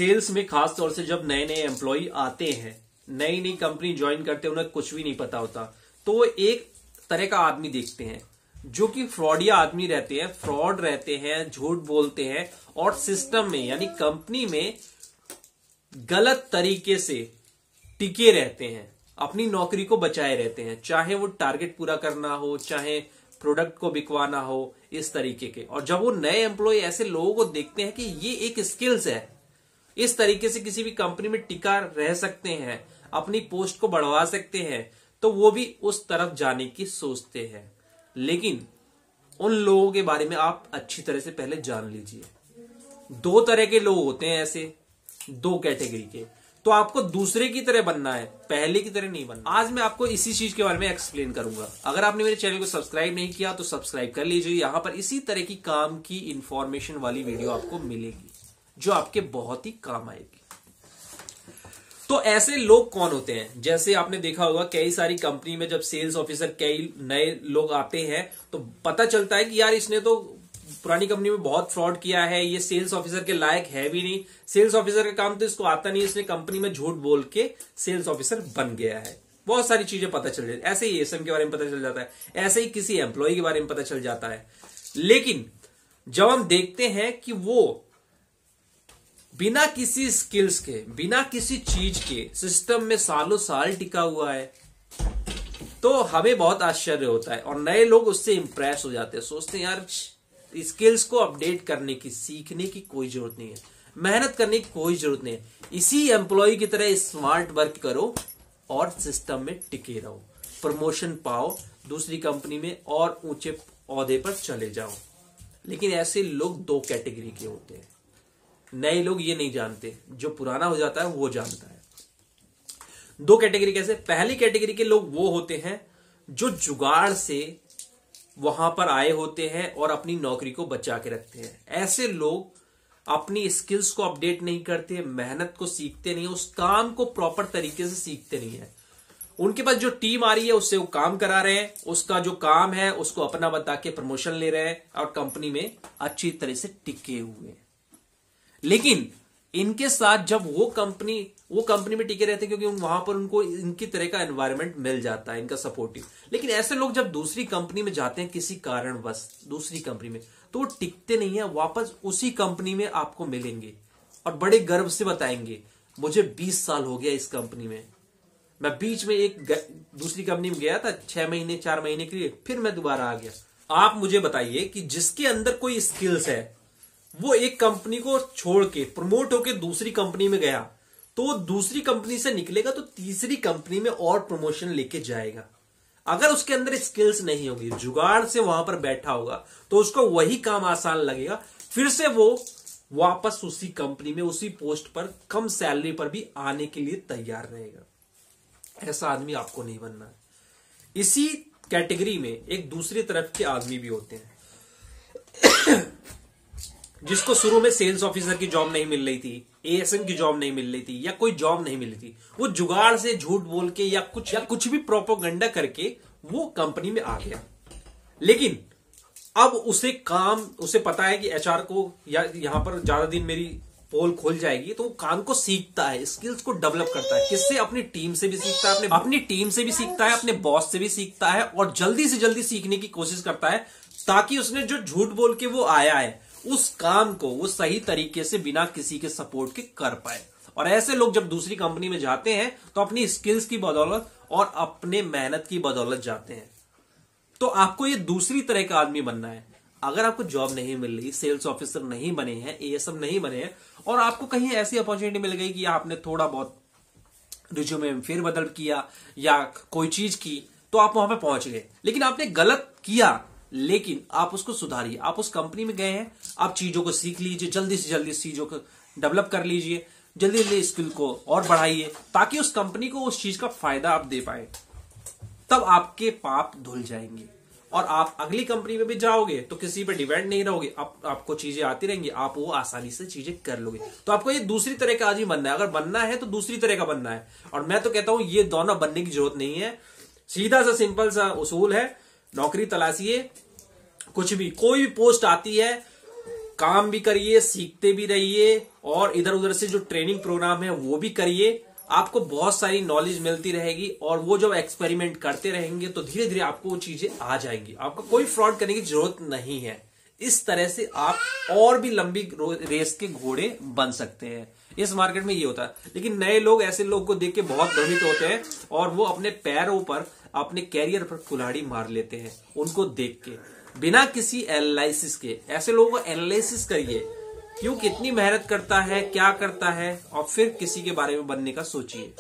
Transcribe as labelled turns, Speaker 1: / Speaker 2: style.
Speaker 1: Sales में खास तौर से जब नए नए एम्प्लॉय आते हैं, नई नई कंपनी ज्वाइन करते हैं, उन्हें कुछ भी नहीं पता होता, तो वो एक तरह का आदमी देखते हैं जो कि फ्रॉडिया आदमी रहते हैं, फ्रॉड रहते हैं, झूठ बोलते हैं और सिस्टम में यानी कंपनी में गलत तरीके से टिके रहते हैं, अपनी नौकरी को बचाए रहते हैं, चाहे वो टारगेट पूरा करना हो, चाहे प्रोडक्ट को बिकवाना हो, इस तरीके के। और जब वो नए एम्प्लॉय ऐसे लोगों को देखते हैं कि ये एक स्किल्स है, इस तरीके से किसी भी कंपनी में टिका रह सकते हैं, अपनी पोस्ट को बढ़वा सकते हैं, तो वो भी उस तरफ जाने की सोचते हैं। लेकिन उन लोगों के बारे में आप अच्छी तरह से पहले जान लीजिए। दो तरह के लोग होते हैं, ऐसे दो कैटेगरी के। तो आपको दूसरे की तरह बनना है, पहले की तरह नहीं बनना। आज मैं आपको इसी चीज के बारे में एक्सप्लेन करूंगा। अगर आपने मेरे चैनल को सब्सक्राइब नहीं किया तो सब्सक्राइब कर लीजिए। यहां पर इसी तरह की काम की इंफॉर्मेशन वाली वीडियो आपको मिलेगी जो आपके बहुत ही काम आएगी। तो ऐसे लोग कौन होते हैं? जैसे आपने देखा होगा कई सारी कंपनी में जब सेल्स ऑफिसर कई नए लोग आते हैं तो पता चलता है कि यार इसने तो पुरानी कंपनी में बहुत फ्रॉड किया है, ये सेल्स ऑफिसर के लायक है भी नहीं, सेल्स ऑफिसर का काम तो इसको आता नहीं, इसने कंपनी में झूठ बोल के सेल्स ऑफिसर बन गया है। बहुत सारी चीजें पता चल जाती है। ऐसे ही एसएम के बारे में पता चल जाता है, ऐसे ही किसी एम्प्लॉय के बारे में पता चल जाता है। लेकिन जब हम देखते हैं कि वो बिना किसी स्किल्स के, बिना किसी चीज के सिस्टम में सालों साल टिका हुआ है, तो हमें बहुत आश्चर्य होता है और नए लोग उससे इंप्रेस हो जाते हैं। सोचते हैं यार स्किल्स को अपडेट करने की, सीखने की कोई जरूरत नहीं है, मेहनत करने की कोई जरूरत नहीं है, इसी एम्प्लॉय की तरह स्मार्ट वर्क करो और सिस्टम में टिके रहो, प्रमोशन पाओ, दूसरी कंपनी में और ऊंचे ओहदे पर चले जाओ। लेकिन ऐसे लोग दो कैटेगरी के होते हैं। नए लोग ये नहीं जानते, जो पुराना हो जाता है वो जानता है। दो कैटेगरी कैसे? पहली कैटेगरी के लोग वो होते हैं जो जुगाड़ से वहां पर आए होते हैं और अपनी नौकरी को बचा के रखते हैं। ऐसे लोग अपनी स्किल्स को अपडेट नहीं करते, मेहनत को सीखते नहीं है, उस काम को प्रॉपर तरीके से सीखते नहीं है। उनके पास जो टीम आ रही है उससे वो काम करा रहे हैं, उसका जो काम है उसको अपना बता के प्रमोशन ले रहे हैं और कंपनी में अच्छी तरह से टिके हुए हैं। लेकिन इनके साथ जब वो कंपनी में टिके रहते हैं क्योंकि वहां पर उनको इनकी तरह का एनवायरनमेंट मिल जाता है, इनका सपोर्टिव। लेकिन ऐसे लोग जब दूसरी कंपनी में जाते हैं किसी कारणवश दूसरी कंपनी में, तो वो टिकते नहीं है, वापस उसी कंपनी में आपको मिलेंगे और बड़े गर्व से बताएंगे मुझे 20 साल हो गया इस कंपनी में, मैं बीच में एक दूसरी कंपनी में गया था 6 महीने 4 महीने के लिए, फिर मैं दोबारा आ गया। आप मुझे बताइए कि जिसके अंदर कोई स्किल्स है वो एक कंपनी को छोड़ के प्रमोट होकर दूसरी कंपनी में गया, तो वो दूसरी कंपनी से निकलेगा तो तीसरी कंपनी में और प्रमोशन लेके जाएगा। अगर उसके अंदर स्किल्स नहीं होगी, जुगाड़ से वहां पर बैठा होगा, तो उसको वही काम आसान लगेगा, फिर से वो वापस उसी कंपनी में उसी पोस्ट पर कम सैलरी पर भी आने के लिए तैयार रहेगा। ऐसा आदमी आपको नहीं बनना है। इसी कैटेगरी में एक दूसरी तरफ के आदमी भी होते हैं जिसको शुरू में सेल्स ऑफिसर की जॉब नहीं मिल रही थी, एएसएम की जॉब नहीं मिल रही थी, या कोई जॉब नहीं मिल रही थी, वो जुगाड़ से झूठ बोल के या कुछ भी प्रोपोगंडा करके वो कंपनी में आ गया। लेकिन अब उसे पता है कि एचआर को या यहां पर ज्यादा दिन मेरी पोल खोल जाएगी, तो वो काम को सीखता है, स्किल्स को डेवलप करता है। किससे? अपनी टीम से भी सीखता है, अपनी टीम से भी सीखता है, अपने बॉस से भी सीखता है और जल्दी से जल्दी सीखने की कोशिश करता है ताकि उसने जो झूठ बोल के वो आया है उस काम को वो सही तरीके से बिना किसी के सपोर्ट के कर पाए। और ऐसे लोग जब दूसरी कंपनी में जाते हैं तो अपनी स्किल्स की बदौलत और अपने मेहनत की बदौलत जाते हैं। तो आपको ये दूसरी तरह का आदमी बनना है। अगर आपको जॉब नहीं मिल रही, सेल्स ऑफिसर नहीं बने हैं, एएसएम नहीं बने हैं और आपको कहीं ऐसी अपॉर्चुनिटी मिल गई कि आपने थोड़ा बहुत रिज्यूमे में फेरबदल किया या कोई चीज की, तो आप वहां पे पहुंच गए। लेकिन आपने गलत किया, लेकिन आप उसको सुधारिए। आप उस कंपनी में गए हैं, आप चीजों को सीख लीजिए, जल्दी से जल्दी चीजों को डेवलप कर लीजिए, जल्दी जल्दी स्किल को और बढ़ाइए ताकि उस कंपनी को उस चीज का फायदा आप दे पाए। तब आपके पाप धुल जाएंगे और आप अगली कंपनी में भी जाओगे तो किसी पे डिपेंड नहीं रहोगे, आपको चीजें आती रहेंगी, आप वो आसानी से चीजें कर लोगे। तो आपको ये दूसरी तरह का आदमी बनना है। अगर बनना है तो दूसरी तरह का बनना है। और मैं तो कहता हूं ये दोनों बनने की जरूरत नहीं है। सीधा सा सिंपल सा उसूल है, नौकरी तलाशिए, कुछ भी कोई भी पोस्ट आती है, काम भी करिए, सीखते भी रहिए और इधर उधर से जो ट्रेनिंग प्रोग्राम है वो भी करिए। आपको बहुत सारी नॉलेज मिलती रहेगी और वो जब एक्सपेरिमेंट करते रहेंगे तो धीरे धीरे आपको वो चीजें आ जाएंगी। आपको कोई फ्रॉड करने की जरूरत नहीं है। इस तरह से आप और भी लंबी रेस के घोड़े बन सकते हैं। इस मार्केट में ये होता है। लेकिन नए लोग ऐसे लोग को देख के बहुत भ्रमित होते हैं और वो अपने पैरों पर, अपने कैरियर पर कुल्हाड़ी मार लेते हैं उनको देख के, बिना किसी एनालिसिस के। ऐसे लोगों को एनालिसिस करिए, क्यों, कितनी मेहनत करता है, क्या करता है, और फिर किसी के बारे में बनने का सोचिए।